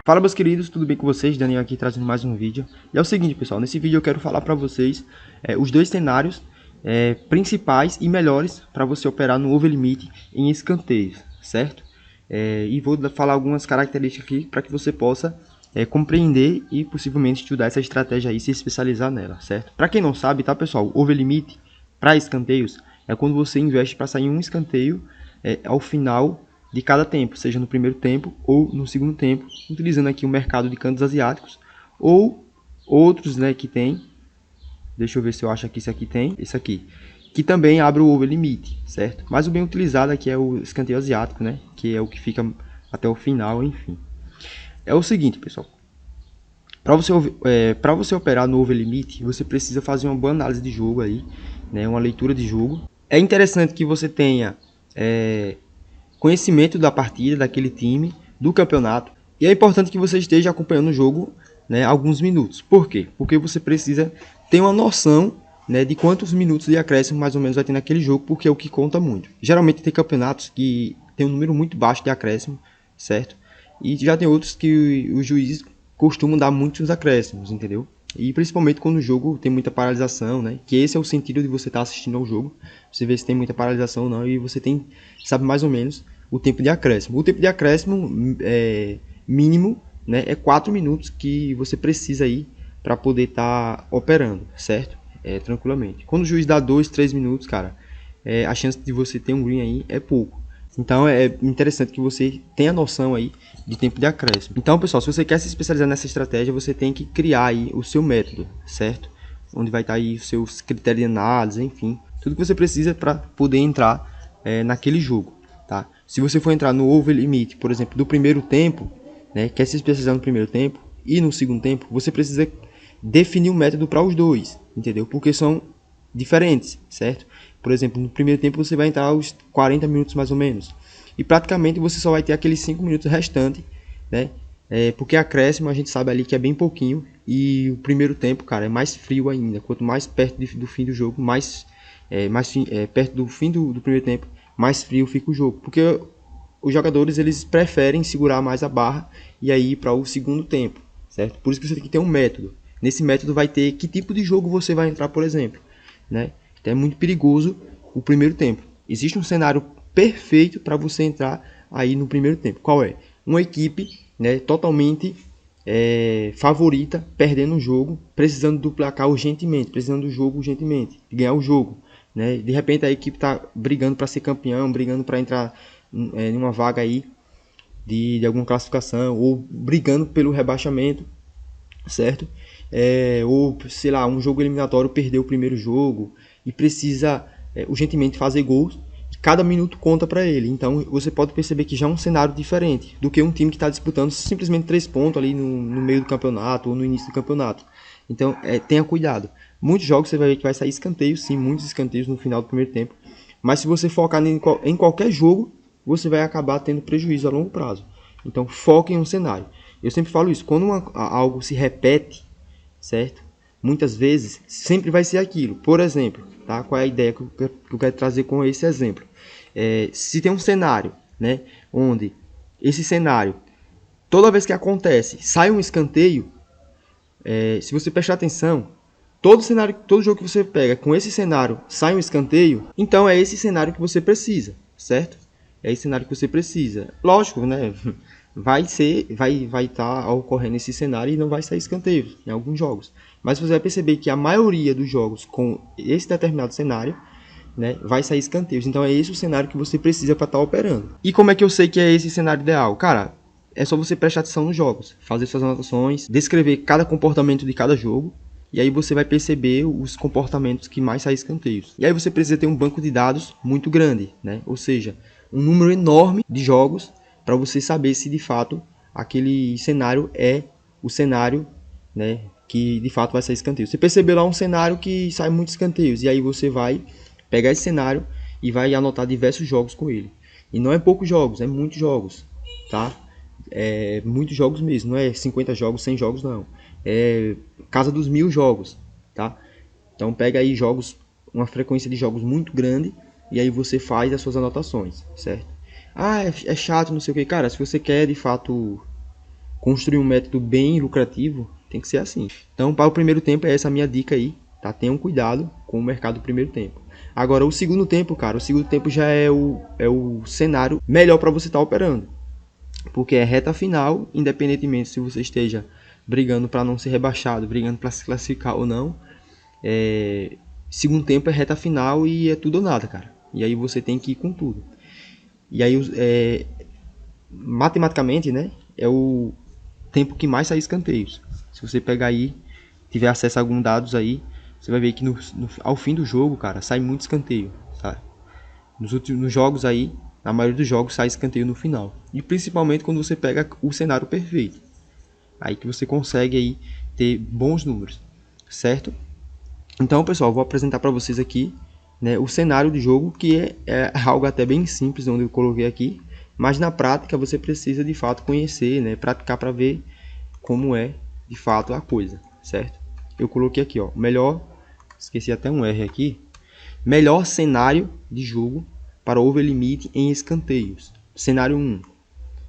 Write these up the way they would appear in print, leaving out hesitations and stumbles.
Fala, meus queridos, tudo bem com vocês? Daniel aqui trazendo mais um vídeo. E é o seguinte, pessoal, nesse vídeo eu quero falar para vocês os dois cenários principais e melhores para você operar no over limit em escanteios, certo? E vou falar algumas características aqui para que você possa compreender e possivelmente estudar essa estratégia aí e se especializar nela, certo? Para quem não sabe, tá, pessoal, over limit para escanteios é quando você investe para sair um escanteio ao final de cada tempo, seja no primeiro tempo ou no segundo tempo, utilizando aqui o mercado de cantos asiáticos ou outros, né, que tem. Deixa eu ver se eu acho aqui se aqui tem esse aqui, que também abre o over limit, certo? Mas o bem utilizado aqui é o escanteio asiático, né, que é o que fica até o final, enfim. É o seguinte, pessoal. Para você operar no over limit, você precisa fazer uma boa análise de jogo aí, né, uma leitura de jogo. É interessante que você tenha conhecimento da partida, daquele time, do campeonato. E é importante que você esteja acompanhando o jogo, né, alguns minutos. Por quê? Porque você precisa ter uma noção, né, de quantos minutos de acréscimo mais ou menos vai ter naquele jogo, porque é o que conta muito. Geralmente tem campeonatos que tem um número muito baixo de acréscimo, certo? E já tem outros que os juízes costumam dar muitos acréscimos, entendeu? E principalmente quando o jogo tem muita paralisação, né? Que esse é o sentido de você estar assistindo ao jogo. Você vê se tem muita paralisação ou não e você sabe mais ou menos o tempo de acréscimo. O tempo de acréscimo mínimo, né, é 4 minutos que você precisa aí para poder estar operando, certo? Tranquilamente. Quando o juiz dá 2, 3 minutos, cara, a chance de você ter um green aí é pouco. Então é interessante que você tenha noção aí de tempo de acréscimo. Então, pessoal, se você quer se especializar nessa estratégia, você tem que criar aí o seu método, certo? Onde vai estar aí os seus critérios de análise, enfim, tudo que você precisa para poder entrar naquele jogo, tá? Se você for entrar no over limit, por exemplo, do primeiro tempo, né, quer se especializar no primeiro tempo e no segundo tempo, você precisa definir um método para os dois, entendeu? Porque são diferentes, certo? Por exemplo, no primeiro tempo você vai entrar aos 40 minutos mais ou menos. E praticamente você só vai ter aqueles 5 minutos restantes, né? Porque acréscimo a gente sabe ali que é bem pouquinho. E o primeiro tempo, cara, é mais frio ainda. Quanto mais perto do fim do jogo, perto do fim do primeiro tempo, mais frio fica o jogo. Porque os jogadores eles preferem segurar mais a barra e aí ir para o segundo tempo, certo? Por isso que você tem que ter um método. Nesse método vai ter que tipo de jogo você vai entrar, por exemplo, né? Então é muito perigoso o primeiro tempo. Existe um cenário perfeito para você entrar aí no primeiro tempo. Qual é? Uma equipe, né, totalmente favorita, perdendo o jogo, precisando do placar urgentemente, precisando do jogo urgentemente, de ganhar o jogo, né? De repente a equipe está brigando para ser campeão, brigando para entrar em uma vaga aí de alguma classificação, ou brigando pelo rebaixamento, certo? Ou, sei lá, um jogo eliminatório perdeu o primeiro jogo e precisa urgentemente fazer gols. Cada minuto conta para ele. Então você pode perceber que já é um cenário diferente do que um time que está disputando simplesmente 3 pontos ali no meio do campeonato ou no início do campeonato. Então tenha cuidado. Muitos jogos você vai ver que vai sair escanteio, sim, muitos escanteios no final do primeiro tempo. Mas se você focar em qualquer jogo, você vai acabar tendo prejuízo a longo prazo. Então foque em um cenário. Eu sempre falo isso, quando algo se repete, certo? Muitas vezes sempre vai ser aquilo. Por exemplo, tá? Qual é a ideia que eu quero trazer com esse exemplo? Se tem um cenário, né, onde esse cenário, toda vez que acontece, sai um escanteio, se você prestar atenção, todo jogo que você pega com esse cenário sai um escanteio, então é esse cenário que você precisa, certo? É esse cenário que você precisa. Lógico, né? Vai estar ocorrendo esse cenário e não vai sair escanteio em alguns jogos. Mas você vai perceber que a maioria dos jogos com esse determinado cenário, né, vai sair escanteios. Então é esse o cenário que você precisa para estar operando. E como é que eu sei que é esse cenário ideal? Cara, é só você prestar atenção nos jogos, fazer suas anotações, descrever cada comportamento de cada jogo. E aí você vai perceber os comportamentos que mais saem escanteios. E aí você precisa ter um banco de dados muito grande, né? Ou seja, um número enorme de jogos para você saber se de fato aquele cenário é o cenário, né, que de fato vai sair escanteio. Você percebeu lá um cenário que sai muitos escanteios, e aí você vai pegar esse cenário e vai anotar diversos jogos com ele. E não é poucos jogos, é muitos jogos, tá? É muitos jogos mesmo, não é 50 jogos, 100 jogos não. É casa dos 1000 jogos, tá? Então pega aí jogos, uma frequência de jogos muito grande, e aí você faz as suas anotações, certo? É chato, não sei o que. Cara, se você quer de fato construir um método bem lucrativo, tem que ser assim. Então, para o primeiro tempo, é essa a minha dica aí, tá? Tenham cuidado com o mercado do primeiro tempo. Agora, o segundo tempo, cara, o segundo tempo já é o cenário melhor para você estar operando. Porque é reta final, independentemente se você esteja brigando para não ser rebaixado, brigando para se classificar ou não. Segundo tempo é reta final e é tudo ou nada, cara. E aí você tem que ir com tudo. E aí, matematicamente, né, é o tempo que mais sai escanteios. Se você pegar aí, tiver acesso a alguns dados aí, você vai ver que ao fim do jogo, cara, sai muito escanteio, sabe? Nos jogos aí, na maioria dos jogos sai escanteio no final. E principalmente quando você pega o cenário perfeito. Aí que você consegue aí ter bons números, certo? Então, pessoal, vou apresentar para vocês aqui, né, o cenário de jogo, que é algo até bem simples, onde eu coloquei aqui. Mas na prática você precisa de fato conhecer, né, praticar para ver como é de fato a coisa, certo? Eu coloquei aqui, ó, melhor, esqueci até um R aqui, melhor cenário de jogo para over limite em escanteios. Cenário 1,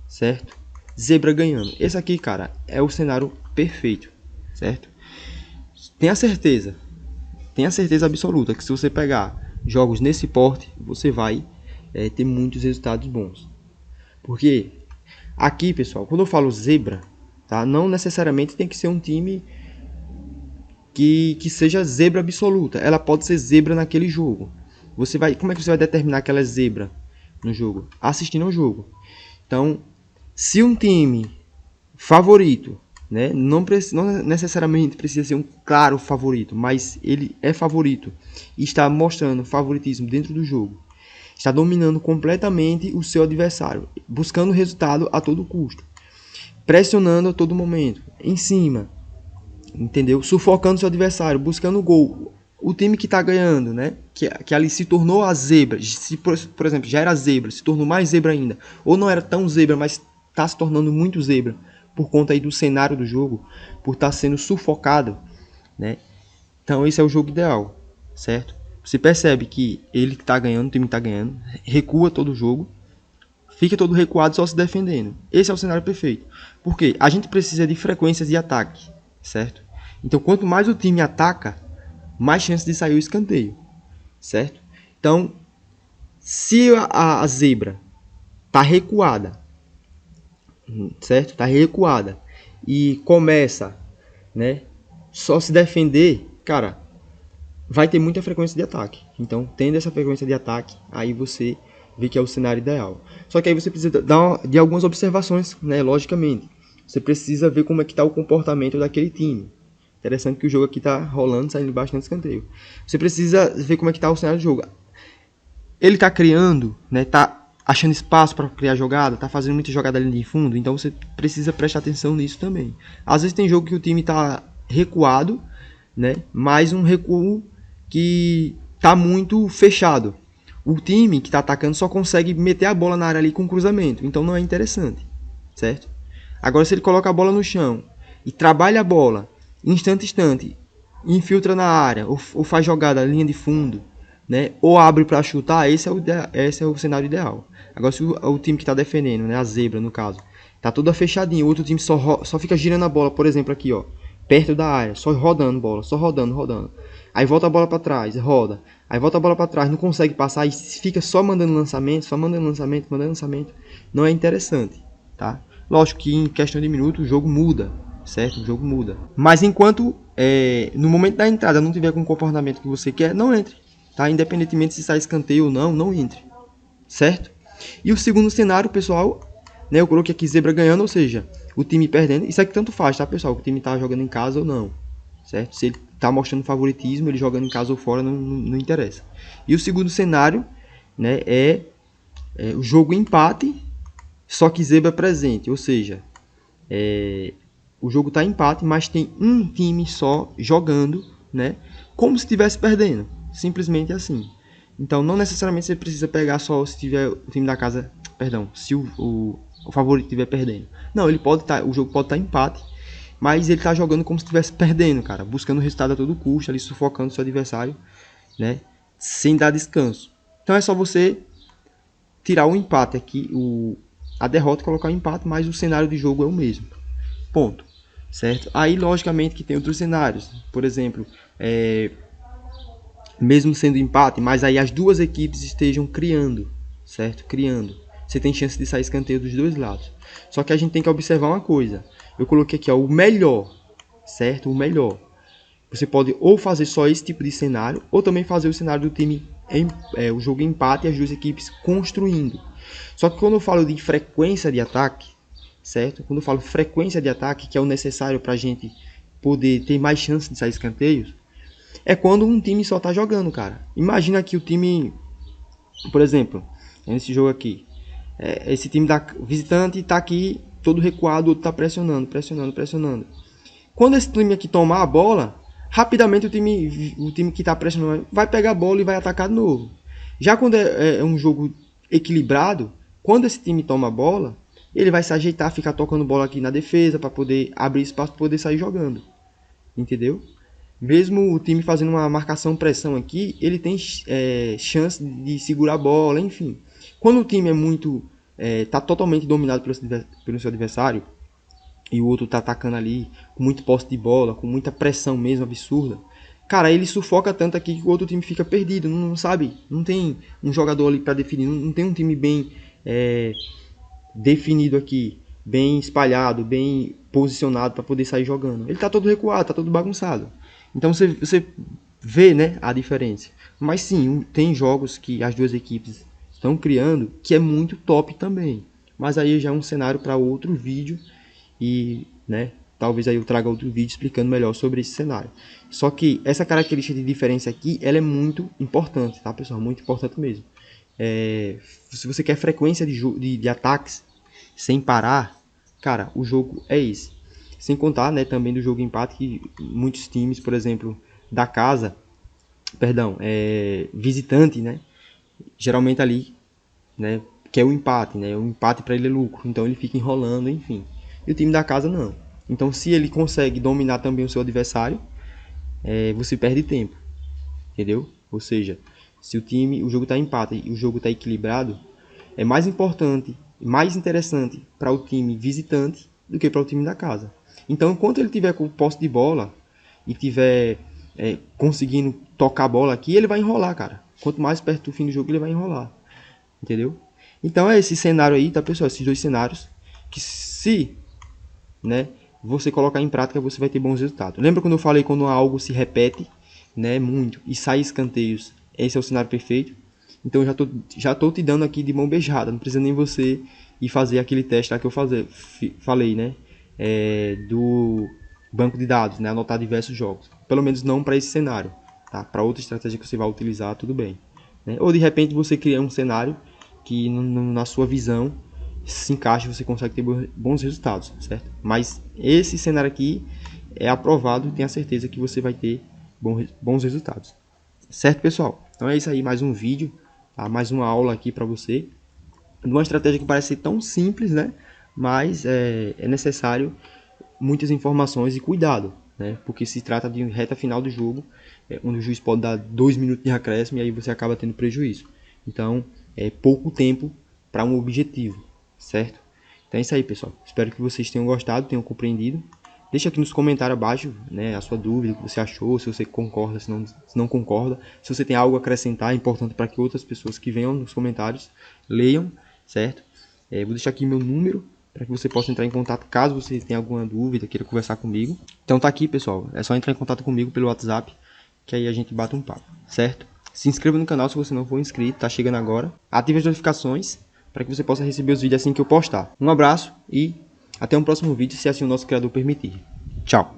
certo? Zebra ganhando. Esse aqui, cara, é o cenário perfeito, certo? Tenha certeza absoluta que se você pegar jogos nesse porte, você vai ter muitos resultados bons. Porque aqui, pessoal, quando eu falo zebra, tá? Não necessariamente tem que ser um time que seja zebra absoluta. Ela pode ser zebra naquele jogo. Como é que você vai determinar que ela é zebra no jogo? Assistindo ao jogo. Então, se um time favorito, né, não necessariamente precisa ser um claro favorito, mas ele é favorito e está mostrando favoritismo dentro do jogo, está dominando completamente o seu adversário, buscando resultado a todo custo, pressionando a todo momento, em cima, entendeu? Sufocando seu adversário, buscando gol. O time que está ganhando, né, que ali se tornou a zebra, se por exemplo já era zebra, se tornou mais zebra ainda, ou não era tão zebra, mas está se tornando muito zebra por conta aí do cenário do jogo, por estar sendo sufocado, né? Então esse é o jogo ideal, certo? Você percebe que ele que está ganhando, o time que está ganhando, recua todo o jogo, fica todo recuado só se defendendo. Esse é o cenário perfeito. Porque a gente precisa de frequências de ataque, certo? Então quanto mais o time ataca, mais chance de sair o escanteio, certo? Então, se a zebra está recuada, certo? Está recuada e começa, né, só se defender, cara, vai ter muita frequência de ataque. Então, tendo essa frequência de ataque, aí você vê que é o cenário ideal. Só que aí você precisa de algumas observações, né, logicamente. Você precisa ver como é que está o comportamento daquele time. Interessante que o jogo aqui está rolando, saindo bastante escanteio. Você precisa ver como é que está o cenário do jogo. Ele está criando, né, tá achando espaço para criar jogada, tá fazendo muita jogada ali de fundo, então você precisa prestar atenção nisso também. Às vezes tem jogo que o time tá recuado, né, mas um recuo que tá muito fechado. O time que tá atacando só consegue meter a bola na área ali com cruzamento, então não é interessante, certo? Agora se ele coloca a bola no chão e trabalha a bola instante, infiltra na área ou faz jogada na linha de fundo, né, ou abre para chutar, esse é o cenário ideal. Agora se o time que está defendendo, né, a zebra no caso, tá toda fechadinha, o outro time só fica girando a bola, por exemplo aqui, ó, perto da área, só rodando bola, só rodando. Aí volta a bola para trás, roda. Aí volta a bola para trás, não consegue passar e fica só mandando lançamento, mandando lançamento. Não é interessante, tá? Lógico que em questão de minutos o jogo muda, certo? O jogo muda. Mas enquanto no momento da entrada não tiver com o comportamento que você quer, não entre. Tá? Independentemente se sai escanteio ou não entre, certo? E o segundo cenário, pessoal, né, eu coloquei aqui zebra ganhando, ou seja, o time perdendo. Isso aqui tanto faz, tá, pessoal? O time tá jogando em casa ou não, certo? Se ele tá mostrando favoritismo, ele jogando em casa ou fora, não interessa. E o segundo cenário, né, é o jogo empate, só que zebra presente, ou seja, o jogo tá empate, mas tem um time só jogando, né, como se estivesse perdendo. Simplesmente assim. Então não necessariamente você precisa pegar só se tiver o time da casa, perdão, se o favorito estiver perdendo. Não, ele pode o jogo pode estar empate, mas ele está jogando como se estivesse perdendo, cara, buscando o resultado a todo custo, ali sufocando seu adversário, né, sem dar descanso. Então é só você tirar o empate aqui, a derrota e colocar o empate, mas o cenário de jogo é o mesmo. ponto, certo? Aí, logicamente, que tem outros cenários. Por exemplo, mesmo sendo empate, mas aí as duas equipes estejam criando, certo? Criando. Você tem chance de sair escanteio dos dois lados. Só que a gente tem que observar uma coisa. Eu coloquei aqui, ó, o melhor, certo? O melhor. Você pode ou fazer só esse tipo de cenário, ou também fazer o cenário do time, o jogo empate e as duas equipes construindo. Só que quando eu falo de frequência de ataque, certo? Quando eu falo frequência de ataque, que é o necessário para a gente poder ter mais chance de sair escanteios, é quando um time só tá jogando, cara. Imagina que o time, por exemplo, nesse jogo aqui, esse time da visitante tá aqui todo recuado, o outro tá pressionando. Quando esse time aqui tomar a bola, rapidamente o time que tá pressionando vai pegar a bola e vai atacar de novo. Já quando é um jogo equilibrado, quando esse time toma a bola, ele vai se ajeitar, ficar tocando bola aqui na defesa para poder abrir espaço para poder sair jogando. Entendeu? Mesmo o time fazendo uma marcação-pressão aqui, ele tem chance de segurar a bola, enfim. Quando o time tá totalmente dominado pelo seu adversário, e o outro tá atacando ali com muito posse de bola, com muita pressão mesmo, absurda, cara, ele sufoca tanto aqui que o outro time fica perdido, não sabe, não tem um jogador ali para definir, não tem um time bem definido aqui, bem espalhado, bem posicionado para poder sair jogando. Ele tá todo recuado, tá todo bagunçado. Então você vê, né, a diferença. Mas sim, tem jogos que as duas equipes estão criando que é muito top também. Mas aí já é um cenário para outro vídeo e, né, talvez aí eu traga outro vídeo explicando melhor sobre esse cenário. Só que essa característica de diferença aqui, ela é muito importante, tá, pessoal? Muito importante mesmo. Se você quer frequência de ataques sem parar, cara, o jogo é esse. Sem contar, né, também do jogo empate, que muitos times, por exemplo, da casa, visitante, né, geralmente ali, né, quer o empate, né, o empate para ele é lucro, então ele fica enrolando, enfim. E o time da casa não. Então, se ele consegue dominar também o seu adversário, você perde tempo, entendeu? Ou seja, se o jogo está empate e o jogo está equilibrado, é mais importante, mais interessante para o time visitante do que para o time da casa. Então, enquanto ele tiver com posse de bola e tiver conseguindo tocar a bola aqui, ele vai enrolar, cara. Quanto mais perto do fim do jogo, ele vai enrolar. Entendeu? Então, é esse cenário aí, tá, pessoal? Esses dois cenários que se, né, você colocar em prática, você vai ter bons resultados. Lembra quando eu falei quando algo se repete, né, muito e sai escanteios? Esse é o cenário perfeito. Então, eu já tô te dando aqui de mão beijada. Não precisa nem você ir fazer aquele teste lá que eu falei, né? Do banco de dados, né? Anotar diversos jogos. Pelo menos não para esse cenário, tá? Para outra estratégia que você vai utilizar, tudo bem, né? Ou de repente você cria um cenário que na sua visão se encaixa e você consegue ter bons resultados, certo? Mas esse cenário aqui é aprovado, tenha certeza que você vai ter bons resultados, certo, pessoal? Então é isso aí, mais um vídeo, tá? Mais uma aula aqui para você de uma estratégia que parece ser tão simples, né? Mas é necessário muitas informações e cuidado, né? Porque se trata de reta final do jogo, onde o juiz pode dar 2 minutos de acréscimo e aí você acaba tendo prejuízo. Então, é pouco tempo para um objetivo, certo? Então é isso aí, pessoal. Espero que vocês tenham gostado, tenham compreendido. Deixa aqui nos comentários abaixo, né, a sua dúvida, o que você achou, se você concorda, se não concorda. Se você tem algo a acrescentar, é importante para que outras pessoas que venham nos comentários leiam, certo? Vou deixar aqui meu número para que você possa entrar em contato caso você tenha alguma dúvida, queira conversar comigo. Então tá aqui, pessoal. É só entrar em contato comigo pelo WhatsApp, que aí a gente bate um papo, certo? Se inscreva no canal se você não for inscrito, tá chegando agora. Ative as notificações para que você possa receber os vídeos assim que eu postar. Um abraço e até um próximo vídeo, se assim o nosso criador permitir. Tchau!